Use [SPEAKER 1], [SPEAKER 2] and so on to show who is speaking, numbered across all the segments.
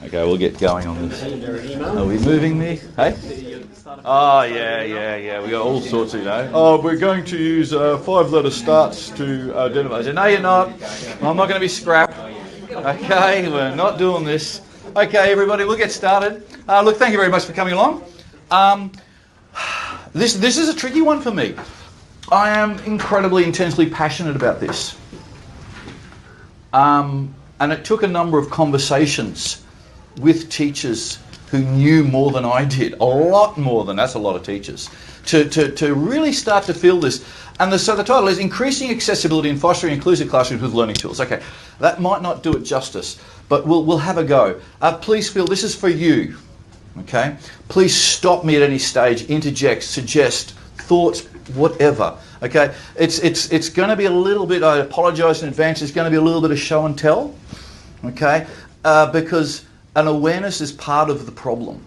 [SPEAKER 1] Okay, we'll get going on this. Are we moving me? Hey? Oh, yeah. We got all sorts of, Oh, we're going to use 5-letter starts to identify. I said, no, you're not. I'm not going to be scrap. Okay, we're not doing this. Okay, everybody, we'll get started. Look, thank you very much for coming along. This is a tricky one for me. I am incredibly, intensely passionate about this. And it took a number of conversations with teachers who knew more than I did, a lot more than, that's a lot of teachers, to really start to feel this. And so the title is Increasing Accessibility and Fostering Inclusive Classrooms with Learning Tools. Okay, that might not do it justice, but we'll have a go. Please feel this is for you, okay? Please stop me at any stage, interject, suggest, thoughts, whatever, okay? It's going to be a little bit, I apologise in advance, it's going to be a little bit of show and tell, okay? Because an awareness is part of the problem,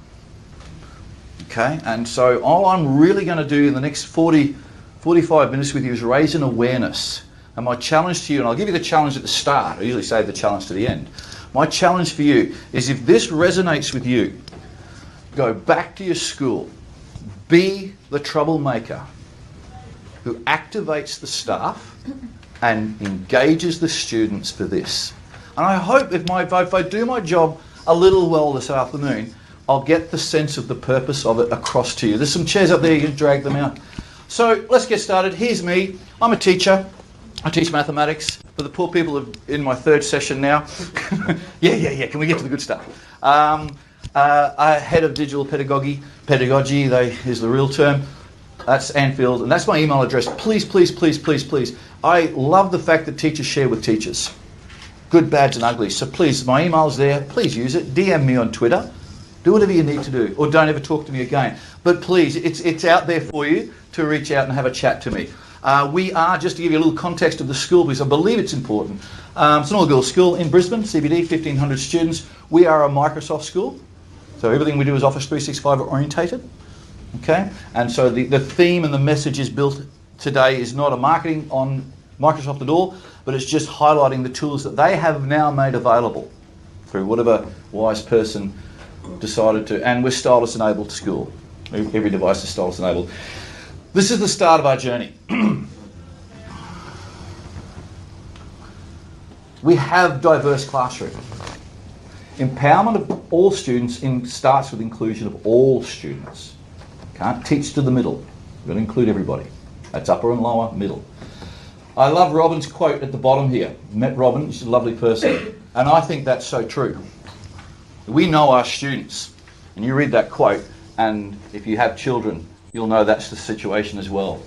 [SPEAKER 1] okay? And so all I'm really going to do in the next 45 minutes with you is raise an awareness. And my challenge to you, and I'll give you the challenge at the start, I usually save the challenge to the end. My challenge for you is if this resonates with you, go back to your school, be the troublemaker who activates the staff and engages the students for this. And I hope if I do my job a little well this afternoon, I'll get the sense of the purpose of it across to you. There's some chairs up there, you can drag them out. So let's get started. Here's me. I'm a teacher. I teach mathematics for the poor people in my third session now. Yeah. Can we get to the good stuff? Head of digital pedagogy. Pedagogy is the real term. That's Anfield, and that's my email address. Please. I love the fact that teachers share with teachers. Good, bads and uglies. So please, my email's there. Please use it. DM me on Twitter. Do whatever you need to do, or don't ever talk to me again. But please, it's out there for you to reach out and have a chat to me. We are, just to give you a little context of the school, because I believe it's important. It's an all-girls school in Brisbane, CBD, 1,500 students. We are a Microsoft school, so everything we do is Office 365 orientated. Okay, and so the theme and the message is built today is not a marketing on Microsoft at all, but it's just highlighting the tools that they have now made available through whatever wise person decided to, and we're stylus enabled school. Every device is stylus enabled. This is the start of our journey. We have diverse classrooms. Empowerment of all students starts with inclusion of all students. Can't teach to the middle. We've got to include everybody. That's upper and lower, middle. I love Robin's quote at the bottom here. Met Robin, she's a lovely person. And I think that's so true. We know our students. And you read that quote, and if you have children, you'll know that's the situation as well.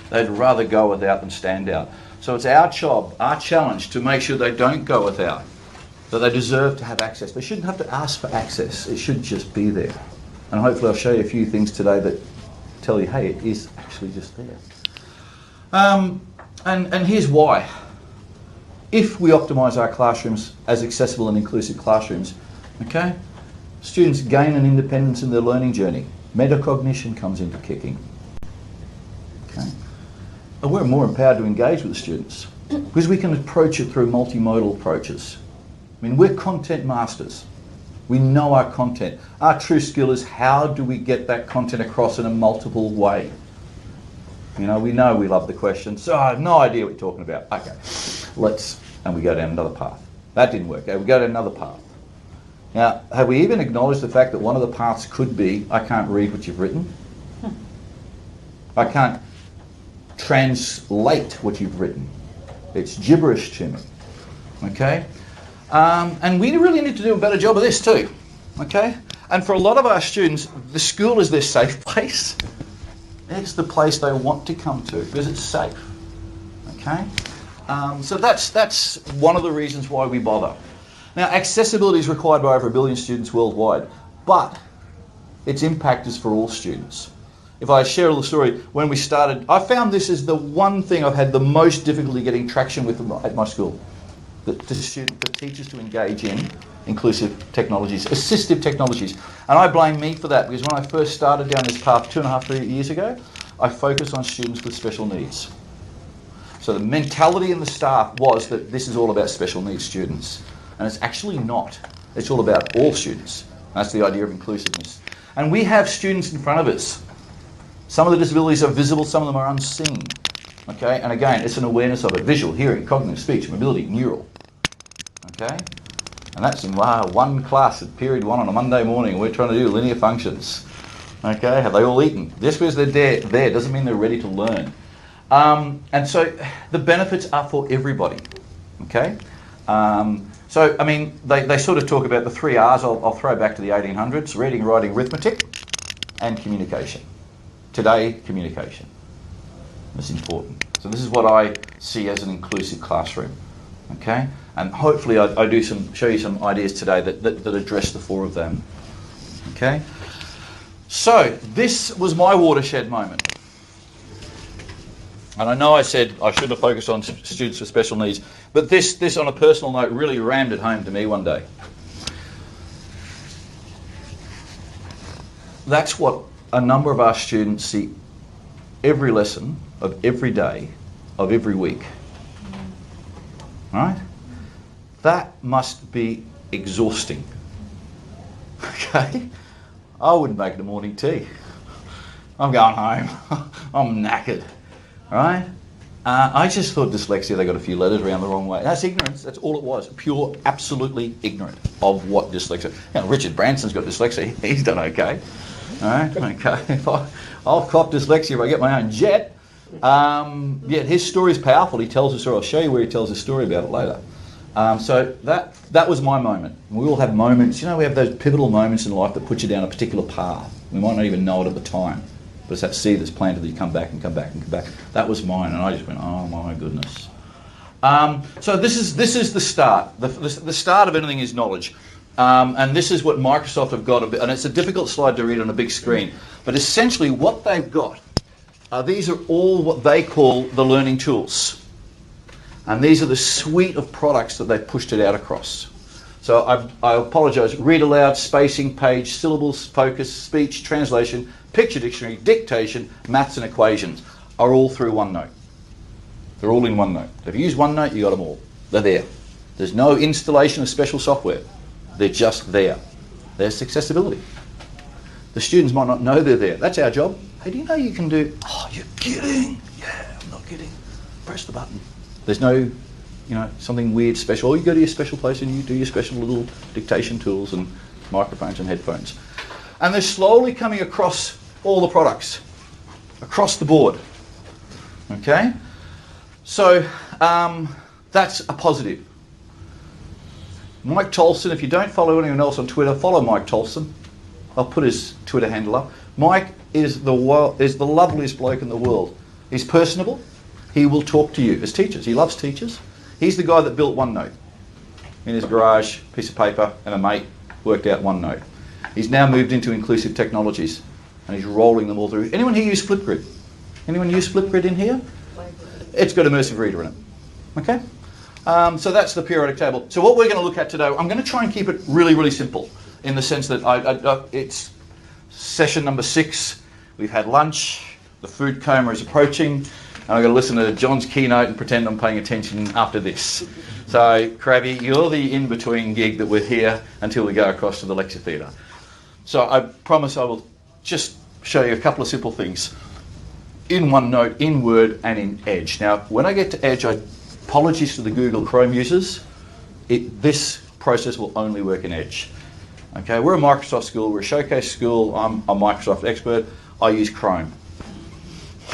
[SPEAKER 1] They'd rather go without than stand out. So it's our job, our challenge, to make sure they don't go without, that they deserve to have access. They shouldn't have to ask for access. It should just be there. And hopefully I'll show you a few things today that tell you, hey, it is actually just there. And here's why. If we optimise our classrooms as accessible and inclusive classrooms, okay, students gain an independence in their learning journey. Metacognition comes into kicking. Okay, and we're more empowered to engage with the students because we can approach it through multimodal approaches. I mean, we're content masters. We know our content. Our true skill is how do we get that content across in a multiple way. You know we love the question, so I have no idea what you're talking about. Okay, and we go down another path. That didn't work. Okay, we go down another path. Now, have we even acknowledged the fact that one of the paths could be, I can't read what you've written? I can't translate what you've written. It's gibberish to me. Okay? And we really need to do a better job of this too. Okay? And for a lot of our students, the school is their safe place. It's the place they want to come to because it's safe. Okay? So that's one of the reasons why we bother. Now, accessibility is required by over 1 billion students worldwide, but its impact is for all students. If I share a little story, when we started, I found this is the one thing I've had the most difficulty getting traction with at my school. The teachers to engage in inclusive technologies, assistive technologies. And I blame me for that because when I first started down this path 3 years ago, I focused on students with special needs. So the mentality in the staff was that this is all about special needs students. And it's actually not. It's all about all students. That's the idea of inclusiveness. And we have students in front of us. Some of the disabilities are visible, some of them are unseen. Okay, and again, it's an awareness of it. Visual, hearing, cognitive, speech, mobility, neural. Okay, and that's in one class at period 1 on a Monday morning. We're trying to do linear functions. Okay, have they all eaten? Just because they're there doesn't mean they're ready to learn. And so the benefits are for everybody. Okay, so I mean, they sort of talk about the 3 R's. I'll throw back to the 1800s: reading, writing, arithmetic, and communication. Today, communication. That's important. So this is what I see as an inclusive classroom. Okay, and hopefully I do show you some ideas today that address the 4 of them. Okay, so this was my watershed moment. And I know I said I should have focused on students with special needs, but this on a personal note really rammed it home to me one day. That's what a number of our students see every lesson of every day of every week. Right? That must be exhausting. Okay? I wouldn't make it a morning tea. I'm going home. I'm knackered. Right? I just thought dyslexia, they got a few letters around the wrong way. That's ignorance. That's all it was. Pure, absolutely ignorant of what dyslexia. You know, Richard Branson's got dyslexia. He's done okay. All right? Okay. I'll cop dyslexia if I get my own jet. Yet his story is powerful. He tells a story. I'll show you where he tells a story about it later. So that was my moment. We all have moments. You know, we have those pivotal moments in life that put you down a particular path. We might not even know it at the time. But it's that seed that's planted that you come back and come back and come back. That was mine, and I just went, oh my goodness. So this is the start. The start of anything is knowledge. And this is what Microsoft have got, and it's a difficult slide to read on a big screen. But essentially what they've got, these are all what they call the learning tools. And these are the suite of products that they've pushed it out across. So I apologise. Read aloud, spacing, page, syllables, focus, speech, translation, picture dictionary, dictation, maths and equations are all through OneNote. They're all in OneNote. If you use OneNote, you got them all. They're there. There's no installation of special software. They're just there. There's accessibility. The students might not know they're there. That's our job. Hey, do you know you can do... Oh, you're kidding. Yeah, I'm not kidding. Press the button. There's no, something weird special. Or you go to your special place and you do your special little dictation tools and microphones and headphones. And they're slowly coming across all the products, across the board. Okay? So that's a positive. Mike Tolson, if you don't follow anyone else on Twitter, follow Mike Tolson. I'll put his Twitter handle up. Mike is the loveliest bloke in the world. He's personable. He will talk to you as teachers. He loves teachers. He's the guy that built OneNote. In his garage, piece of paper and a mate worked out OneNote. He's now moved into inclusive technologies and he's rolling them all through. Anyone here use Flipgrid? Anyone use Flipgrid in here? It's got Immersive Reader in it. Okay? So that's the periodic table. So what we're going to look at today, I'm going to try and keep it really, really simple in the sense that it's session number 6. We've had lunch. The food coma is approaching. And I'm going to listen to John's keynote and pretend I'm paying attention after this. So, Krabby, you're the in-between gig that we're here until we go across to the lecture theatre. So I promise I will just show you a couple of simple things in OneNote, in Word and in Edge. Now, when I get to Edge, apologies to the Google Chrome users, this process will only work in Edge. Okay, we're a Microsoft school, we're a showcase school, I'm a Microsoft expert, I use Chrome.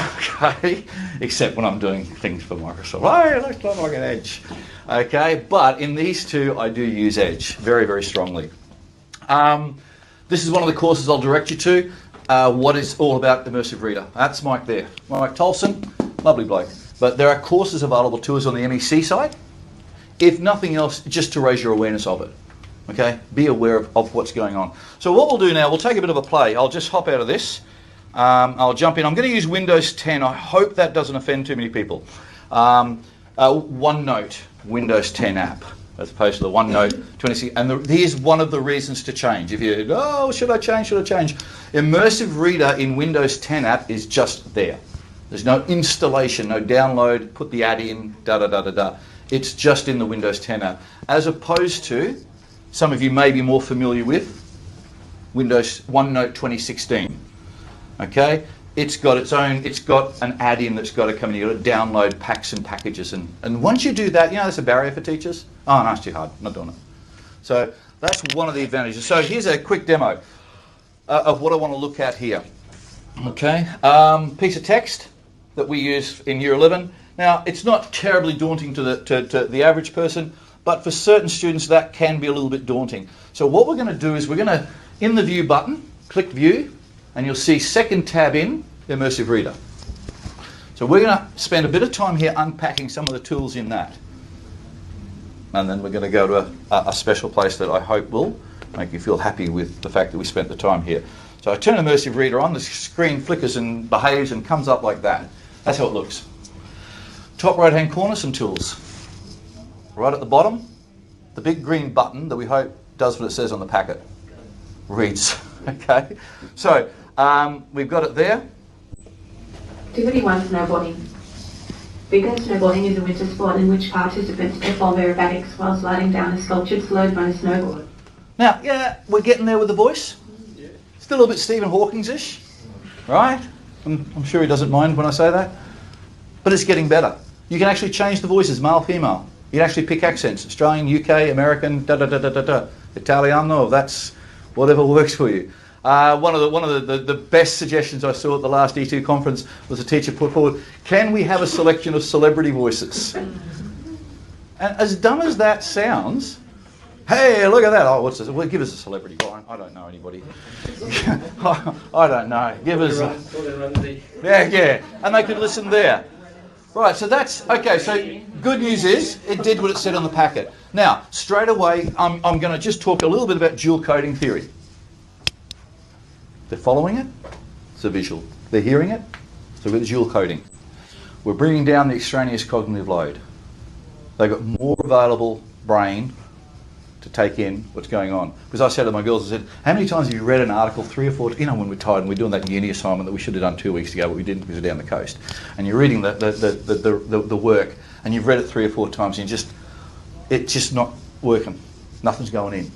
[SPEAKER 1] Okay, except when I'm doing things for Microsoft. Hey, let's not like an Edge. Okay, but in these two, I do use Edge very, very strongly. This is one of the courses I'll direct you to. What is all about Immersive Reader. That's Mike there. Mike Tolson, lovely bloke. But there are courses available to us on the MEC site. If nothing else, just to raise your awareness of it. Okay, be aware of what's going on. So what we'll do now, we'll take a bit of a play. I'll just hop out of this. I'll jump in. I'm going to use Windows 10. I hope that doesn't offend too many people. OneNote, Windows 10 app, as opposed to the OneNote 26. And here's one of the reasons to change. If you go, oh, should I change? Immersive Reader in Windows 10 app is just there. There's no installation, no download, put the ad in, da-da-da-da-da. It's just in the Windows 10 app. As opposed to some of you may be more familiar with, Windows OneNote 2016. Okay, it's got an add-in that's got to come in. You've got to download packs and packages, and once you do that, that's a barrier for teachers. Oh no, it's too hard, not doing it. So that's one of the advantages. So here's a quick demo of what I want to look at here. Okay, piece of text that we use in Year 11. Now, it's not terribly daunting to the average person, but for certain students that can be a little bit daunting. So what we're going to do is we're going to, in the View button, click View, and you'll see second tab in, Immersive Reader. So we're going to spend a bit of time here unpacking some of the tools in that. And then we're going to go to a special place that I hope will make you feel happy with the fact that we spent the time here. So I turn Immersive Reader on, the screen flickers and behaves and comes up like that. That's how it looks. Top right hand corner, some tools. Right at the bottom, the big green button that we hope does what it says on the packet. Reads. Okay, so we've got it there.
[SPEAKER 2] Activity 1, snowboarding. Bigger snowboarding is a winter sport in which participants perform aerobatics while sliding down a sculptured slope on a snowboard.
[SPEAKER 1] Now, yeah, we're getting there with the voice. Still a little bit Stephen Hawking-ish, right? I'm sure he doesn't mind when I say that. But it's getting better. You can actually change the voices, male, female. You can actually pick accents, Australian, UK, American, Italiano, that's whatever works for you. One of the best suggestions I saw at the last E2 conference was a teacher put forward, can we have a selection of celebrity voices? And as dumb as that sounds, hey, look at that. Oh, what's this? Well, give us a celebrity. Well, I don't know anybody. I don't know. Give us yeah. And they could listen there. Right, so that's, okay, so good news is it did what it said on the packet. Now, straight away, I'm going to just talk a little bit about dual coding theory. They're following it, it's a visual. They're hearing it, so we've got dual coding. We're bringing down the extraneous cognitive load. They've got more available brain to take in what's going on. Because I said to my girls, I said, how many times have you read an article 3 or 4, when we're tired and we're doing that uni assignment that we should have done 2 weeks ago, but we didn't because we're down the coast. And you're reading the work and you've read it 3 or 4 times and it's just not working. Nothing's going in.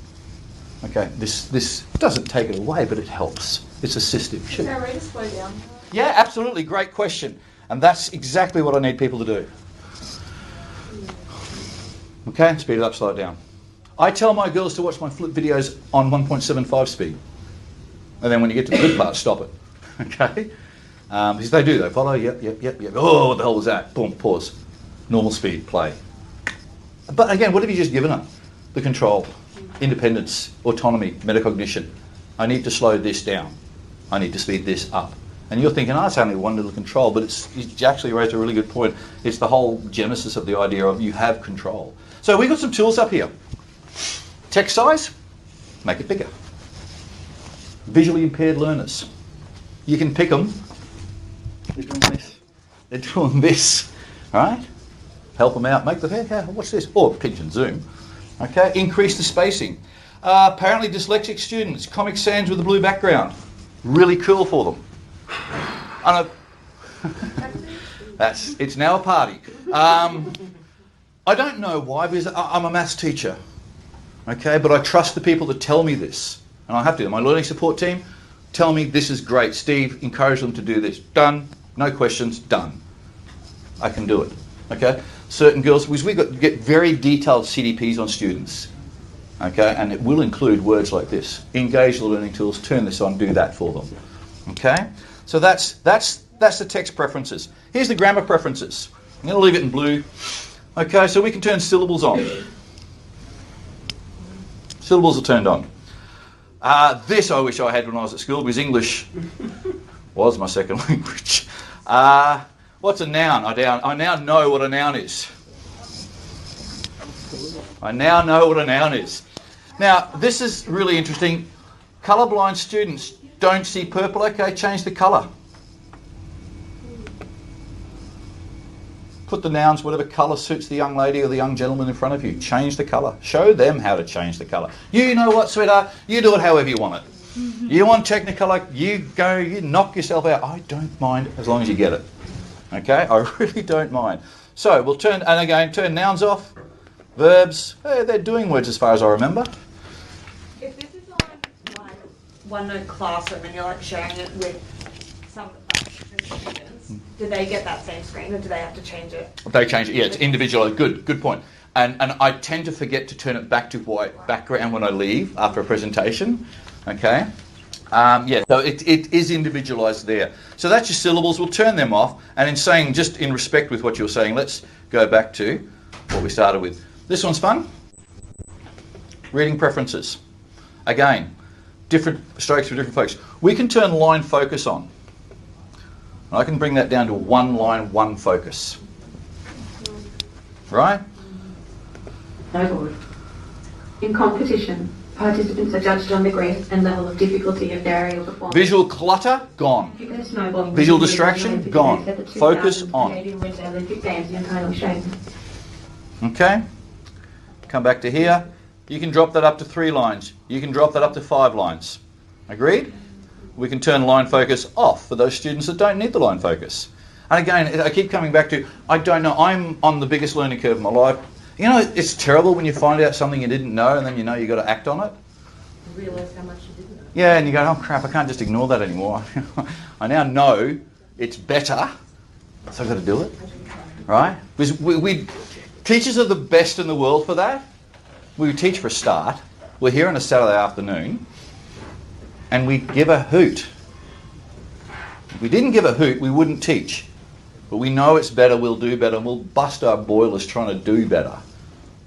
[SPEAKER 1] Okay, this doesn't take it away, but it helps. It's assistive.
[SPEAKER 3] Can I read a slow down?
[SPEAKER 1] Yeah, absolutely. Great question. And that's exactly what I need people to do. Okay, speed it up, slow it down. I tell my girls to watch my flip videos on 1.75 speed. And then when you get to the good part, stop it. Okay? Because they do, they follow, yep. Oh, what the hell was that? Boom, pause. Normal speed, play. But again, what have you just given them? The control, independence, autonomy, metacognition. I need to slow this down. I need to speed this up. And you're thinking, it's only one little control, but it's actually raised a really good point. It's the whole genesis of the idea of you have control. So we've got some tools up here. Text size, make it bigger. Visually impaired learners, you can pick them. They're doing this. They're doing this, all right? Help them out. Make the what's this? Or pinch and zoom. Okay. Increase the spacing. Apparently, dyslexic students, Comic Sans with a blue background, really cool for them. It's now a party. I don't know why, because I'm a maths teacher. Okay, but I trust the people that tell me this. And I have to. My learning support team tell me this is great. Steve, encourage them to do this. Done. No questions. Done. I can do it. Okay? Certain girls, because we get very detailed CDPs on students. Okay? And it will include words like this. Engage the learning tools. Turn this on. Do that for them. Okay? So that's the text preferences. Here's the grammar preferences. I'm going to leave it in blue. Okay, so we can turn syllables on. Syllables are turned on. This I wish I had when I was at school, because English was my second language. What's a noun? I now know what a noun is. I now know what a noun is. Now, this is really interesting. Colourblind students don't see purple. Okay, change the colour. Put the nouns, whatever colour suits the young lady or the young gentleman in front of you. Change the colour. Show them how to change the colour. You know what, sweetheart? You do it however you want it. You want Technicolor, you go, you knock yourself out. I don't mind as long as you get it. Okay? I really don't mind. So we'll turn nouns off. Verbs, they're doing words as far as I remember.
[SPEAKER 3] if this is on like OneNote Classroom and you're like sharing it with some students, do they get that same screen or do they have to change it?
[SPEAKER 1] They change it. Yeah, it's individual. Good point. And I tend to forget to turn it back to white background when I leave after a presentation. Okay. So it is individualised there. So that's your syllables. We'll turn them off. And in saying, just in respect with what you were saying, let's go back to what we started with. This one's fun. Reading preferences. Again, different strokes for different folks. We can turn line focus on. I can bring that down to one line, one focus. Right?
[SPEAKER 2] No. In competition, participants are judged on the grace and level of difficulty of their aerial performance.
[SPEAKER 1] Visual clutter, gone. Visual distraction, gone. Focus on. Okay. Come back to here. You can drop that up to 3 lines. You can drop that up to 5 lines. Agreed? We can turn line focus off for those students that don't need the line focus. And again, I keep coming back to, I don't know, I'm on the biggest learning curve of my life. You know, it's terrible when you find out something you didn't know and then you know you've got to act on it.
[SPEAKER 3] You realise how much you didn't know.
[SPEAKER 1] Yeah, and you go, oh crap, I can't just ignore that anymore. I now know it's better, so I've got to do it. Right? Because we teachers are the best in the world for that. We teach for a start. We're here on a Saturday afternoon and we give a hoot. If we didn't give a hoot, we wouldn't teach. But we know it's better, we'll do better, and we'll bust our boilers trying to do better.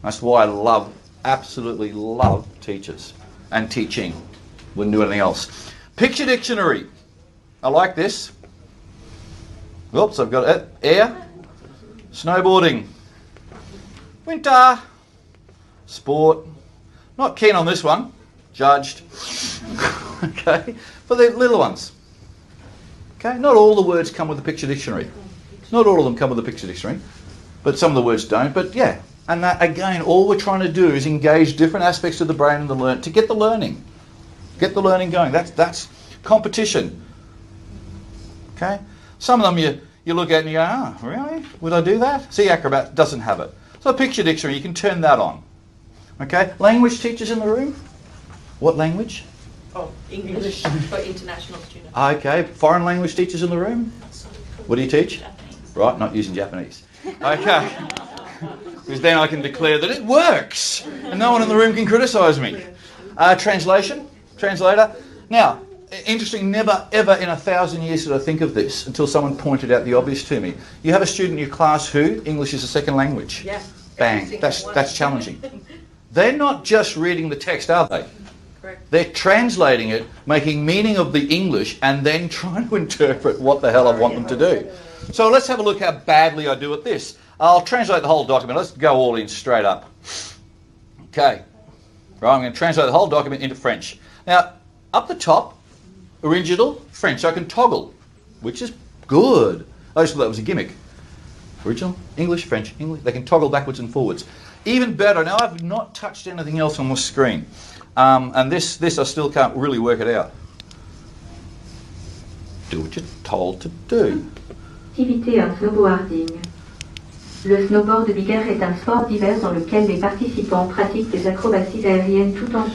[SPEAKER 1] That's why I absolutely love teachers and teaching. Wouldn't do anything else. Picture dictionary. I like this. Oops, I've got it. Air, snowboarding, winter, sport. Not keen on this one. Judged. Okay, for the little ones. Okay, not all the words come with a picture dictionary. Not all of them come with a picture dictionary, but some of the words don't. But yeah, and that again, all we're trying to do is engage different aspects of the brain and the learn to get the learning going. That's competition. Okay, some of them you look at and you go, oh, really? Would I do that? See, Acrobat doesn't have it. So a picture dictionary, you can turn that on. Okay, language teachers in the room. What language?
[SPEAKER 3] Oh, English for international students.
[SPEAKER 1] Okay, foreign language teachers in the room. What do you teach?
[SPEAKER 3] Japanese.
[SPEAKER 1] Right, not using Japanese. Okay. Because then I can declare that it works and no one in the room can criticise me. Translator. Now, interesting, never ever in 1,000 years did I think of this until someone pointed out the obvious to me. You have a student in your class who English is a second language.
[SPEAKER 3] Yeah.
[SPEAKER 1] Bang, that's challenging. They're not just reading the text, are they?
[SPEAKER 3] Correct.
[SPEAKER 1] They're translating it, making meaning of the English, and then trying to interpret what the hell I want them to do. So let's have a look how badly I do at this. I'll translate the whole document. Let's go all in straight up. Okay. Right, I'm going to translate the whole document into French. Now, up the top, original French. So I can toggle, which is good. I just thought that was a gimmick. Original, English, French, English. They can toggle backwards and forwards. Even better, now I've not touched anything else on my screen. And this I still can't really work it out. Do what you're told to do.
[SPEAKER 2] Activité en snowboarding. Le snowboard bigger est un sport d'hiver dans lequel les participants pratiquent des acrobaties aériennes tout en...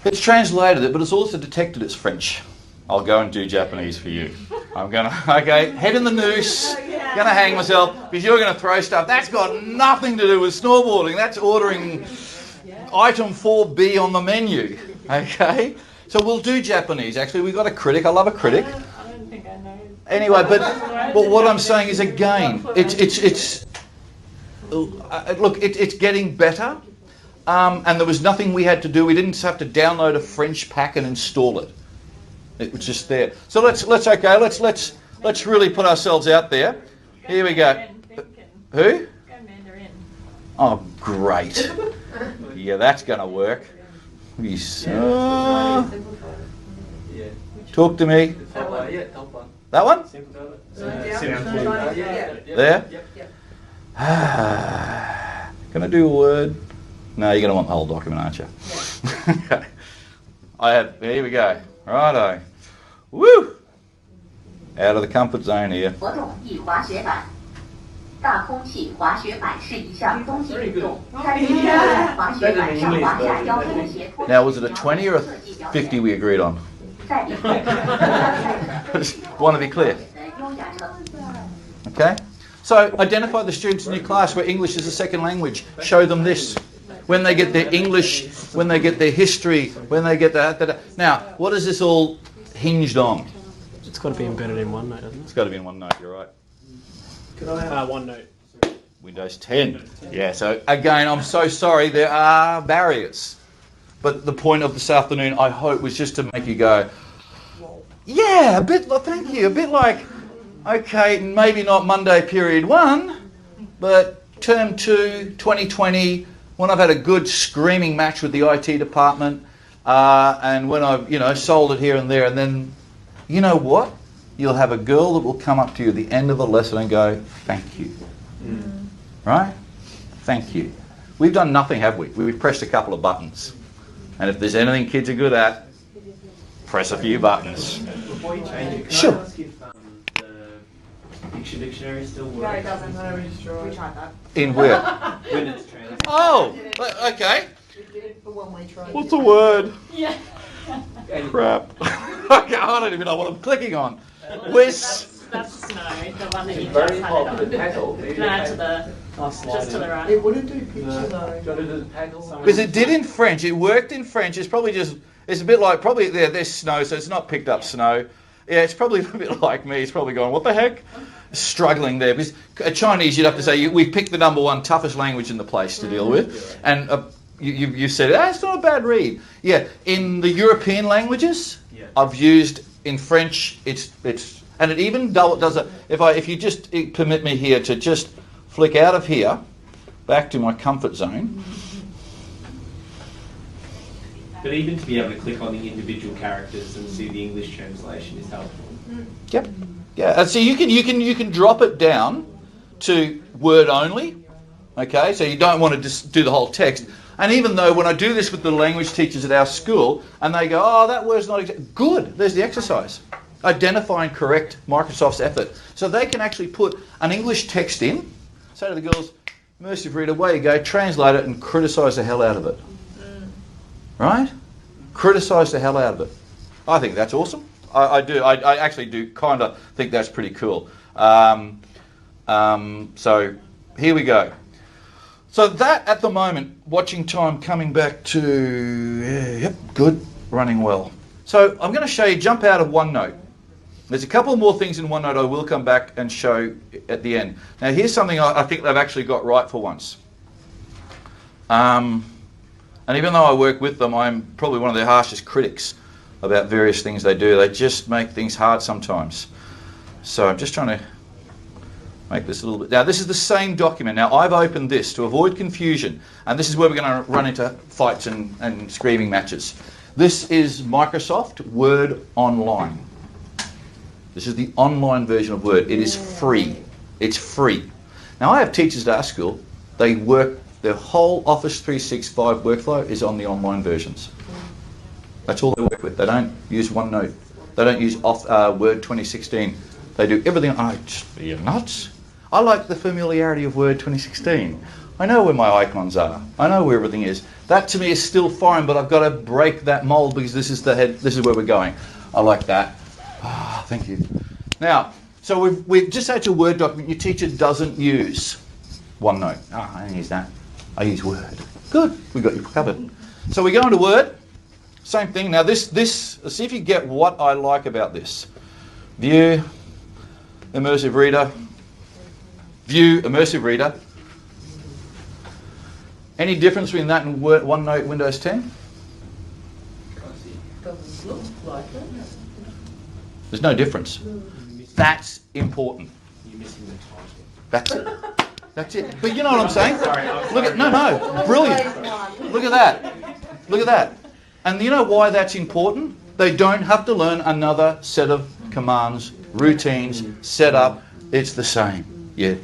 [SPEAKER 1] It's translated it, but it's also detected it's French. I'll go and do Japanese for you. I'm going to, okay, head in the noose, going to hang myself, because you're going to throw stuff. That's got nothing to do with snowboarding. That's ordering item 4B on the menu, okay? So we'll do Japanese. Actually, we've got a critic. I love a critic.
[SPEAKER 3] I don't think I know.
[SPEAKER 1] Anyway, but what I'm saying is, again, it's getting better. And there was nothing we had to do. We didn't have to download a French pack and install it. It was just there. So let's really put ourselves out there. Here we go. Who?
[SPEAKER 3] Go Mandarin.
[SPEAKER 1] Oh, great. Yeah, that's going to work. Talk to me. That one? There? Can I do a word? No, you're going to want the whole document, aren't you? Okay. Here we go. Righto. Woo! Out of the comfort zone here.
[SPEAKER 4] 大空气滑雪板是一项冬季运动，参与者在滑雪板上滑下腰部的斜坡。
[SPEAKER 1] Now, was it a 20 or a 50 we agreed on?
[SPEAKER 4] 在比赛中，赛事
[SPEAKER 1] Want to be clear?
[SPEAKER 4] 优雅程。
[SPEAKER 1] Okay? So, identify the students in your class where English is a second language. Show them this. When they get their English, when they get their history, when they get that. Now, what is this all hinged on?
[SPEAKER 5] It's got to be embedded in OneNote, doesn't
[SPEAKER 1] It's got to be in OneNote, you're right.
[SPEAKER 5] it? OneNote.
[SPEAKER 1] Windows 10. Yeah, so again, I'm so sorry, there are barriers. But the point of this afternoon, I hope, was just to make you go, yeah, a bit, thank you, a bit like, okay, maybe not Monday period 1, but term 2, 2020, when I've had a good screaming match with the IT department, and when I've, sold it here and there, and then, you know what? You'll have a girl that will come up to you at the end of the lesson and go, thank you. Right? Thank you. We've done nothing, have we? We've pressed a couple of buttons. And if there's anything kids are good at, press a few buttons.
[SPEAKER 6] Before you change it, can
[SPEAKER 1] Sure.
[SPEAKER 6] I ask if the dictionary still works?
[SPEAKER 3] No, it doesn't. We tried that.
[SPEAKER 1] In where?
[SPEAKER 6] When it's translated.
[SPEAKER 1] Oh, okay.
[SPEAKER 3] For when we tried.
[SPEAKER 1] What's a word?
[SPEAKER 3] Yeah.
[SPEAKER 1] Crap. Okay, I don't even know what I'm clicking on. Where's...
[SPEAKER 3] That's snow, the one that you
[SPEAKER 6] Very
[SPEAKER 3] just
[SPEAKER 6] hot
[SPEAKER 3] had
[SPEAKER 6] with the paddle.
[SPEAKER 3] it on. No, to the, just to the right.
[SPEAKER 7] It wouldn't do picture though.
[SPEAKER 6] Do you want to do the paddle?
[SPEAKER 1] Because it did in French. It worked in French. It's probably just... It's a bit like... Probably there's snow, so it's not picked up snow. Yeah, it's probably a bit like me. It's probably going, what the heck? Struggling there. Because Chinese, you'd have to say, we picked the number one toughest language in the place to deal with. And you said, it's not a bad read. Yeah, in the European languages, I've used in French, it's and it even does it. If you just permit me here to just flick out of here, back to my comfort zone.
[SPEAKER 6] But even to be able to click on the individual characters and see the English translation is helpful.
[SPEAKER 1] Yep. Yeah. And so you can drop it down to word only. Okay. So you don't want to just do the whole text. And even though when I do this with the language teachers at our school, and they go, oh, that word's not good. There's the exercise. Identify and correct Microsoft's effort. So they can actually put an English text in, say to the girls, Immersive Reader, away you go, translate it and criticise the hell out of it. Right? Criticise the hell out of it. I think that's awesome. I do. I actually do kind of think that's pretty cool. So here we go. So that at the moment, watching time coming back to, yep, good, running well. So I'm going to show you, jump out of OneNote. There's a couple more things in OneNote I will come back and show at the end. Now here's something I think they've actually got right for once. And even though I work with them, I'm probably one of their harshest critics about various things they do. They just make things hard sometimes. So I'm just trying to make this a little bit... Now this is the same document. Now I've opened this to avoid confusion, and this is where we're going to run into fights and screaming matches. This is Microsoft Word Online. This is the online version of Word. It is free. It's free. Now I have teachers at our school, they work, their whole Office 365 workflow is on the online versions. That's all they work with. They don't use OneNote. They don't use Word 2016. They do everything. Are you nuts? I like the familiarity of Word 2016. I know where my icons are. I know where everything is. That to me is still fine, but I've got to break that mold because this is the head. This is where we're going. I like that. Ah, thank you. Now, so we've just had your Word document. Your teacher doesn't use OneNote. I don't use that. I use Word. Good. We got you covered. So we go into Word. Same thing. Now this. See if you get what I like about this. View, Immersive Reader. View, Immersive Reader. Any difference between that and OneNote Windows 10?
[SPEAKER 7] Doesn't look like it.
[SPEAKER 1] There's no difference. That's important.
[SPEAKER 6] You're missing the title.
[SPEAKER 1] That's it. That's it. But you know what I'm saying? Look at no, brilliant. Look at that. Look at that. And you know why that's important? They don't have to learn another set of commands, routines, setup. It's the same. Yeah.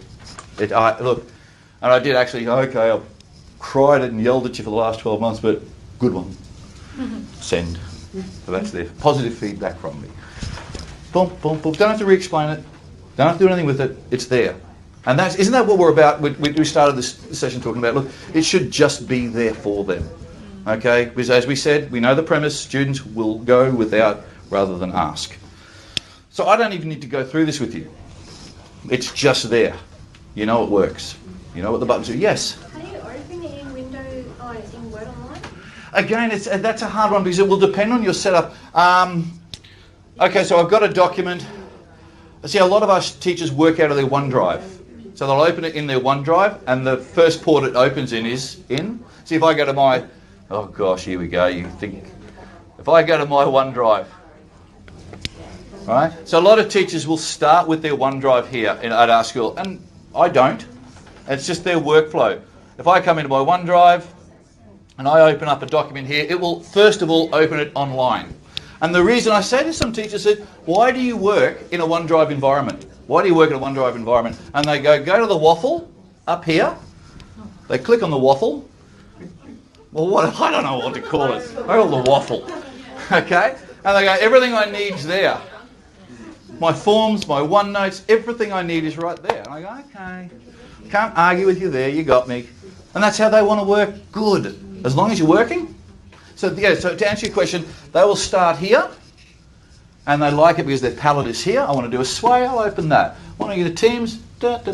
[SPEAKER 1] Look, and I did actually. Okay, I've cried and yelled at you for the last 12 months, but good one. Send. So that's the positive feedback from me. Boom, boom, boom. Don't have to re-explain it. Don't have to do anything with it. It's there. And isn't that what we're about? We started this session talking about, look, it should just be there for them. Okay? Because as we said, we know the premise, students will go without rather than ask. So I don't even need to go through this with you. It's just there. You know it works. You know what the buttons do. Yes?
[SPEAKER 8] How do you open it in in Word Online?
[SPEAKER 1] Again, that's a hard one because it will depend on your setup. Okay, so I've got a document. See, a lot of us teachers work out of their OneDrive. So they'll open it in their OneDrive, and the first port it opens in is in. See, if I go to my, oh gosh, here we go. You think, if I go to my OneDrive, right? So a lot of teachers will start with their OneDrive here at our school, and I don't. It's just their workflow. If I come into my OneDrive and I open up a document here, it will first of all open it online. And the reason I say to some teachers is, why do you work in a OneDrive environment? Why do you work in a OneDrive environment? And they go to the waffle up here. They click on the waffle. Well, I don't know what to call it. I call it the waffle. Okay? And they go, everything I need's there. My forms, my OneNotes, everything I need is right there. And I go, okay. Can't argue with you there, you got me. And that's how they want to work. Good. As long as you're working. So yeah, so to answer your question, they will start here. And they like it because their palette is here. I want to do a sway, I'll open that. I want to get a Teams, Good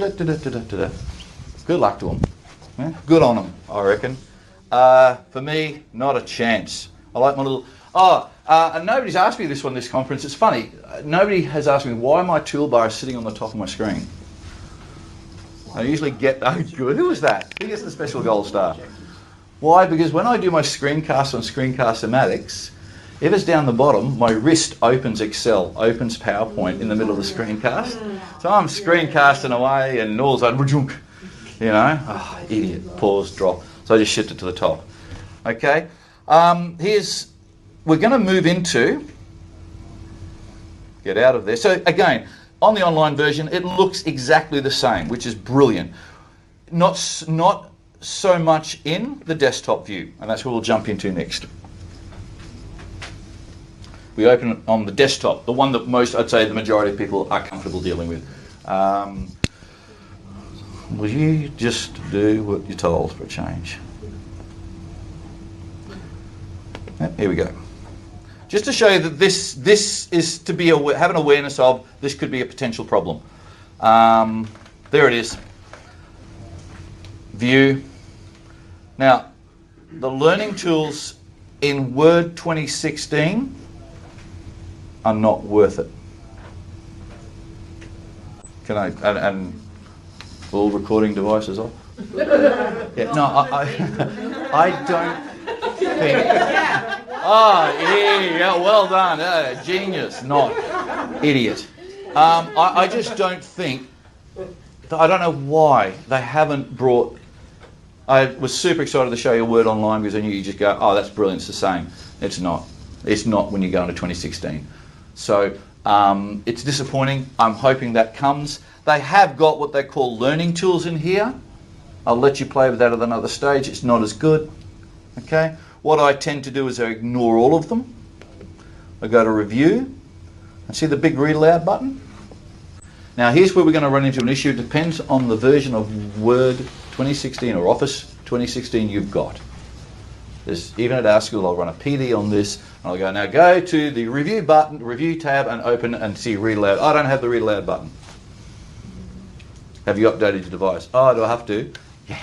[SPEAKER 1] luck to them. Yeah? Good on them, I reckon. For me, not a chance. I like my little... and nobody's asked me this one this conference. It's funny. Nobody has asked me why my toolbar is sitting on the top of my screen. I usually get... Oh, good. Who was that? Who gets the special gold star? Why? Because when I do my screencast on Screencast-O-Matics, if it's down the bottom, my wrist opens Excel, opens PowerPoint in the middle of the screencast. So I'm screencasting away and all's like, you know, idiot, pause, drop. So I just shift it to the top. Okay, we're going to move into, get out of there. So again, on the online version, it looks exactly the same, which is brilliant. Not so much in the desktop view, and that's what we'll jump into next. We open it on the desktop, the one that I'd say the majority of people are comfortable dealing with. Will you just do what you're told for a change? Yep, here we go. Just to show you that this is to be have an awareness of, this could be a potential problem. There it is. View. Now, the learning tools in Word 2016 are not worth it. Can I, and all recording devices off? Yeah, no, I don't think. Yeah, well done. Genius, not idiot. I just don't think, I don't know why they haven't brought, I was super excited to show you Word Online because I knew you just go, oh, that's brilliant, it's the same. It's not. It's not when you go into 2016. So it's disappointing. I'm hoping that comes. They have got what they call learning tools in here. I'll let you play with that at another stage. It's not as good. Okay. What I tend to do is I ignore all of them. I go to review and see the big read aloud button. Now here's where we're going to run into an issue. It depends on the version of Word 2016 or Office 2016 you've got. Even at our school, I'll run a PD on this, and I'll go, now go to the review button, review tab, and open and see read aloud. I don't have the read aloud button. Have you updated your device? Oh, do I have to? Yeah.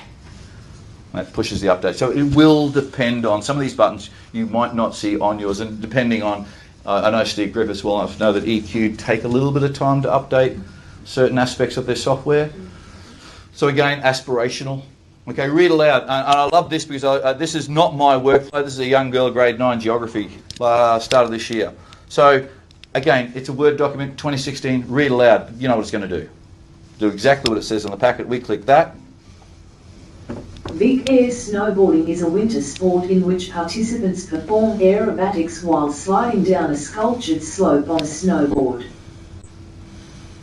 [SPEAKER 1] That pushes the update. So it will depend on some of these buttons you might not see on yours, and depending on, I know Steve Griffiths well enough to know that EQ take a little bit of time to update certain aspects of their software. So again, aspirational. Okay, read aloud. And I love this because this is not my workflow. This is a young girl, grade 9 geography, started this year. So again, it's a Word document, 2016, read aloud. You know what it's going to do. Do exactly what it says on the packet. We click that.
[SPEAKER 9] Big air snowboarding is a winter sport in which participants perform aerobatics while sliding down a sculptured slope on a snowboard.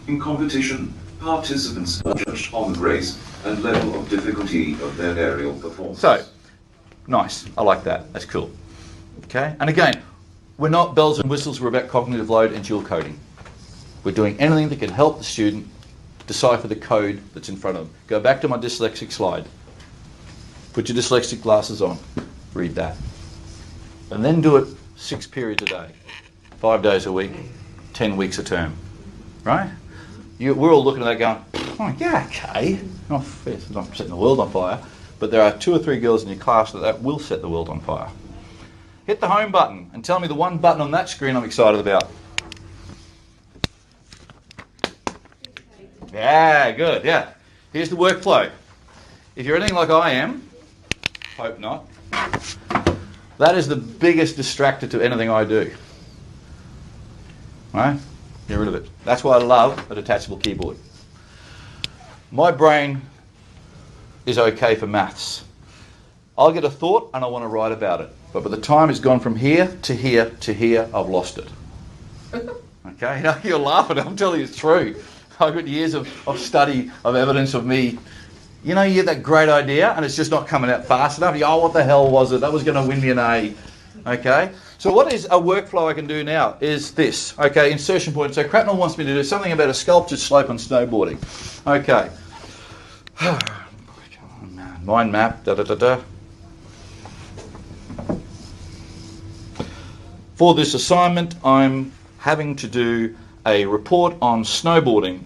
[SPEAKER 10] In competition, participants are judged on the grace and level of difficulty of their aerial performance.
[SPEAKER 1] So, nice. I like that. That's cool. Okay, and again, we're not bells and whistles. We're about cognitive load and dual coding. We're doing anything that can help the student decipher the code that's in front of them. Go back to my dyslexic slide. Put your dyslexic glasses on. Read that. And then do it 6 periods a day, 5 days a week, 10 weeks a term. Right? We're all looking at that going, oh, yeah, okay. Not setting the world on fire. But there are 2 or 3 girls in your class that will set the world on fire. Hit the home button and tell me the one button on that screen I'm excited about. Yeah, good, yeah. Here's the workflow. If you're anything like I am, hope not, that is the biggest distractor to anything I do. Right? Get rid of it. That's why I love a detachable keyboard. My brain is okay for maths. I'll get a thought and I want to write about it. But by the time it's gone from here to here to here, I've lost it. Okay? You're laughing. I'm telling you it's true. I've got years of study, of evidence of me. You know, you get that great idea and it's just not coming out fast enough. You go, oh, what the hell was it? That was going to win me an A. Okay? So what is a workflow I can do now is this. Okay, insertion point. So Cratnell wants me to do something about a sculptured slope on snowboarding. Okay. Mind map, For this assignment, I'm having to do a report on snowboarding.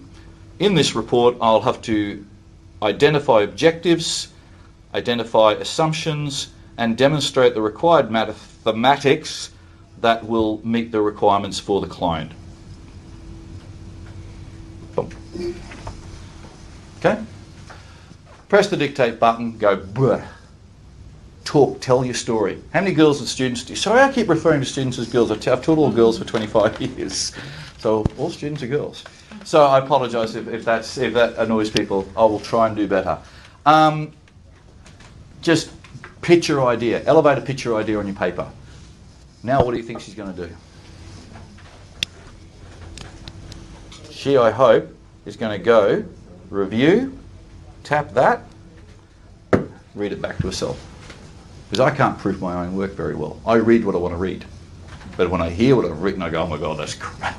[SPEAKER 1] In this report, I'll have to identify objectives, identify assumptions, and demonstrate the required mathematics that will meet the requirements for the client. Boom. Okay? Press the dictate button, go bleh. Talk, tell your story. How many girls and students do you... Sorry, I keep referring to students as girls. I've taught all girls for 25 years. So all students are girls. So I apologise if that annoys people. I will try and do better. Just pitch your idea. Elevate a picture idea on your paper. Now what do you think she's going to do? She, I hope, is going to go, review, tap that, read it back to herself. Because I can't proof my own work very well. I read what I want to read. But when I hear what I've written, I go, oh my God, that's crap.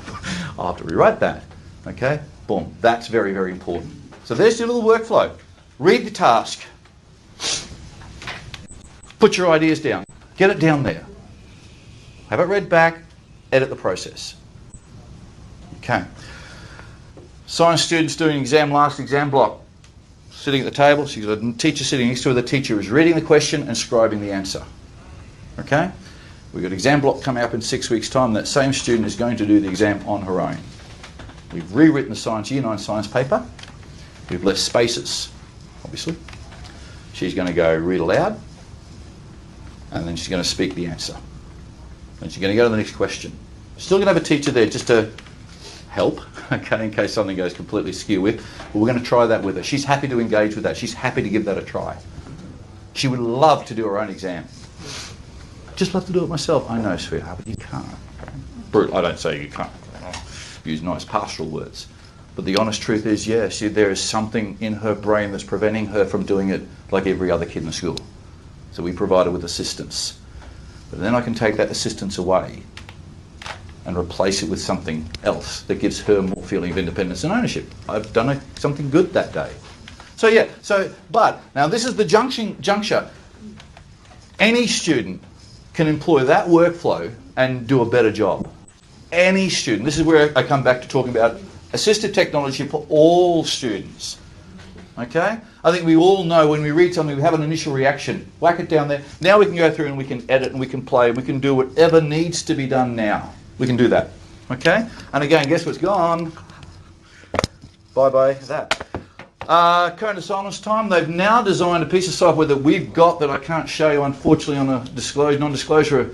[SPEAKER 1] I'll have to rewrite that. Okay? Boom. That's very, very important. So there's your little workflow. Read the task. Put your ideas down. Get it down there. Have it read back. Edit the process. Okay. Science students doing last exam block. Sitting at the table. She's got a teacher sitting next to her. The teacher is reading the question and scribing the answer. Okay? We've got exam block coming up in 6 weeks' time. That same student is going to do the exam on her own. We've rewritten the Year 9 science paper. We've left spaces, obviously. She's going to go read aloud, and then she's going to speak the answer. And she's going to go to the next question. Still going to have a teacher there just to help, okay, in case something goes completely skew with. But we're going to try that with her. She's happy to engage with that. She's happy to give that a try. She would love to do her own exam. Just love to do it myself. I know, sweetheart, but you can't. Brute, I don't say you can't. Use nice pastoral words. But the honest truth is, yes, there is something in her brain that's preventing her from doing it like every other kid in the school. So we provide her with assistance. But then I can take that assistance away and replace it with something else that gives her more feeling of independence and ownership. I've done something good that day. So yeah, but now this is the juncture. Any student can employ that workflow and do a better job. Any student. This is where I come back to talking about assistive technology for all students. Okay? I think we all know when we read something, we have an initial reaction. Whack it down there. Now we can go through and we can edit and we can play and we can do whatever needs to be done now. We can do that. Okay? And again, guess what's gone? Bye-bye that. Current assignments time. They've now designed a piece of software that we've got that I can't show you, unfortunately, on a non-disclosure,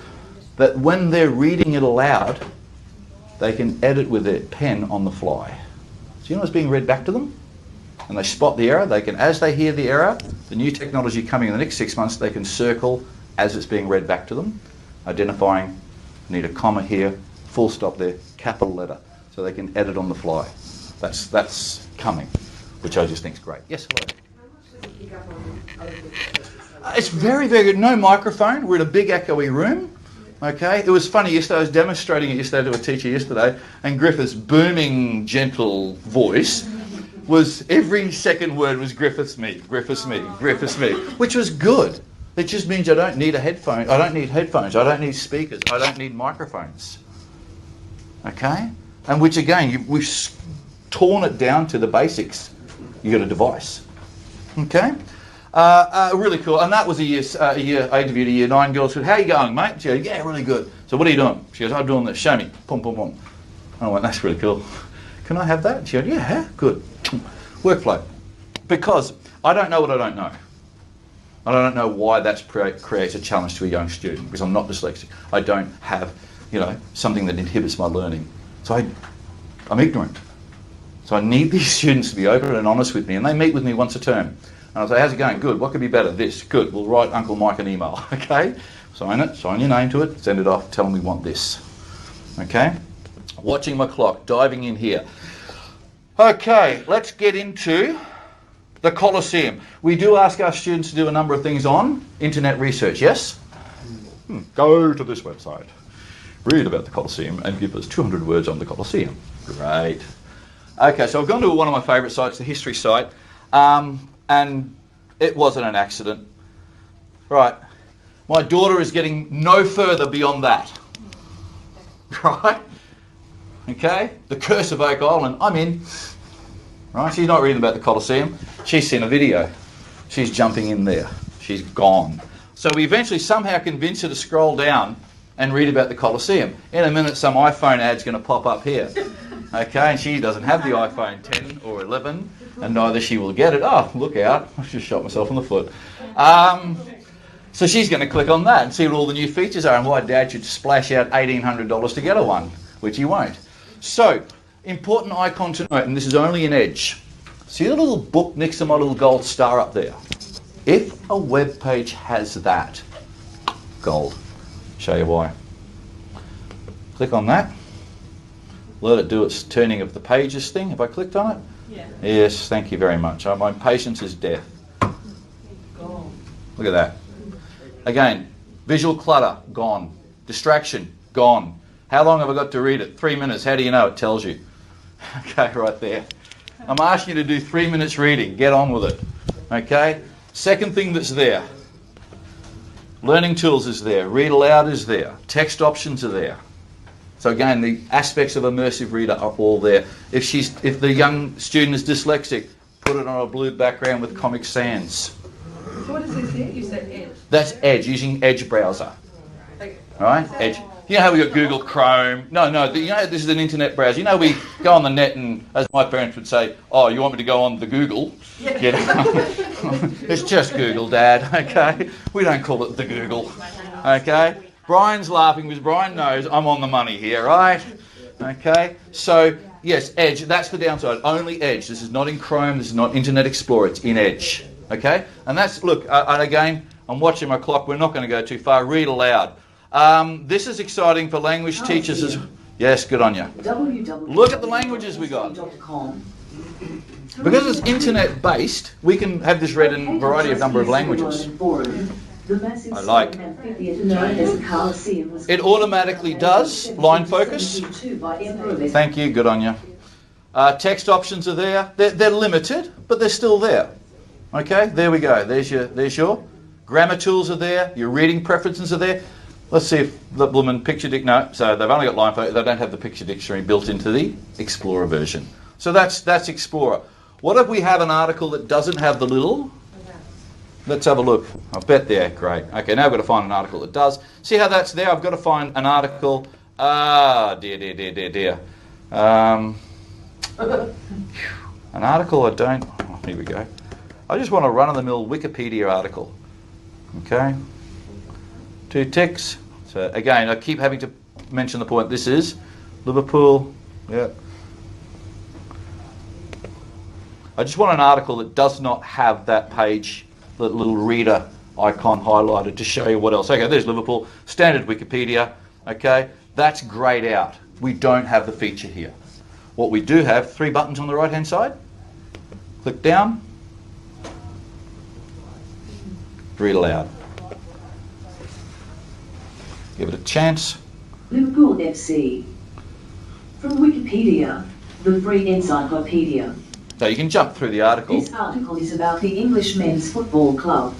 [SPEAKER 1] that when they're reading it aloud, they can edit with their pen on the fly. So you know what's being read back to them? And they spot the error. They can, as they hear the error, the new technology coming in the next 6 months, they can circle as it's being read back to them, identifying, need a comma here, full stop there, capital letter, so they can edit on the fly. That's coming, which I just think is great. Yes, hello. It's very, very good. No microphone. We're in a big echoey room. Okay, it was funny yesterday. I was demonstrating it yesterday to a teacher yesterday, and Griffith's booming, gentle voice was every second word was Griffiths Mead, Griffiths Mead, Griffiths Mead, which was good. It just means I don't need a headphone. I don't need headphones. I don't need speakers. I don't need microphones. Okay? And which again, we've torn it down to the basics. You got a device. Okay? Really cool. And that was a year, I interviewed a year 9 girl. Said, how you going, mate? She goes, yeah, really good. So what are you doing? She goes, I'm doing this. Show me. Pum, pum, pum. I went, that's really cool. Can I have that? She goes, yeah, good. Workflow. Because I don't know what I don't know. I don't know why that creates a challenge to a young student, because I'm not dyslexic. I don't have, something that inhibits my learning. So I'm ignorant. So I need these students to be open and honest with me, and they meet with me once a term. And I say, how's it going? Good. What could be better? This. Good. We'll write Uncle Mike an email. Okay? Sign it. Sign your name to it. Send it off. Tell them we want this. Okay? Watching my clock. Diving in here. Okay. Let's get into the Colosseum. We do ask our students to do a number of things on internet research, yes? Go to this website, read about the Colosseum, and give us 200 words on the Colosseum. Great. Okay, so I've gone to one of my favourite sites, the history site, and it wasn't an accident. Right. My daughter is getting no further beyond that. Right? Okay? The Curse of Oak Island. I'm in. Right? She's not reading about the Colosseum. She's seen a video. She's jumping in there. She's gone. So we eventually somehow convinced her to scroll down and read about the Colosseum. In a minute, some iPhone ad's going to pop up here. Okay, and she doesn't have the iPhone 10 or 11, and neither she will get it. Oh, look out. I just shot myself in the foot. So she's going to click on that and see what all the new features are and why Dad should splash out $1,800 to get her one, which he won't. So, important icon to note, and this is only in Edge. See the little book next to my little gold star up there? If a web page has that, gold. Show you why. Click on that. Let it do its turning of the pages thing. Have I clicked on it?
[SPEAKER 7] Yeah.
[SPEAKER 1] Yes, thank you very much. My patience is death. Look at that. Again, visual clutter, gone. Distraction, gone. How long have I got to read it? 3 minutes. How do you know? It tells you. Okay, right there. I'm asking you to do 3 minutes reading. Get on with it. Okay? Second thing that's there. Learning tools is there. Read aloud is there. Text options are there. So again, the aspects of immersive reader are all there. If the young student is dyslexic, put it on a blue background with Comic Sans.
[SPEAKER 7] So what is this here? You said Edge.
[SPEAKER 1] That's Edge, using Edge browser.
[SPEAKER 7] Okay.
[SPEAKER 1] All right? Edge. You know how we got Google Chrome? No, you know this is an internet browser. You know we go on the net and, as my parents would say, oh, you want me to go on the Google?
[SPEAKER 7] Yeah.
[SPEAKER 1] It's just Google, Dad, okay? We don't call it the Google, okay? Brian's laughing because Brian knows I'm on the money here, right? Okay? So, yes, Edge, that's the downside. Only Edge. This is not in Chrome. This is not Internet Explorer. It's in Edge, okay? And that's, look, and again, I'm watching my clock. We're not going to go too far. Read aloud. This is exciting for language teachers as well. Yes, good on you. Look at the languages we got. Because it's internet based, we can have this read in a variety of number of languages. I like. It automatically does line focus. Thank you, good on you. Text options are there. They're limited, but they're still there. Okay, there we go. There's your grammar tools are there. Your reading preferences are there. Let's see if the blooming picture dic. No, so they've only got line focus. They don't have the picture dictionary built into the Explorer version. So that's Explorer. What if we have an article that doesn't have the little? Let's have a look. I bet there. Great. Okay, now I've got to find an article that does. See how that's there? I've got to find an article. Dear. An article I don't. Oh, here we go. I just want a run-of-the-mill Wikipedia article. Okay. 2 ticks. So again, I keep having to mention the point. This is Liverpool. Yep. I just want an article that does not have that page, the little reader icon highlighted to show you what else. Okay, there's Liverpool, standard Wikipedia. Okay, that's grayed out. We don't have the feature here. What we do have, 3 buttons on the right hand side. Click down. Read aloud. Give it a chance.
[SPEAKER 9] Liverpool FC. From Wikipedia, the free encyclopedia.
[SPEAKER 1] So you can jump through the article.
[SPEAKER 9] This article is about the English Men's Football Club.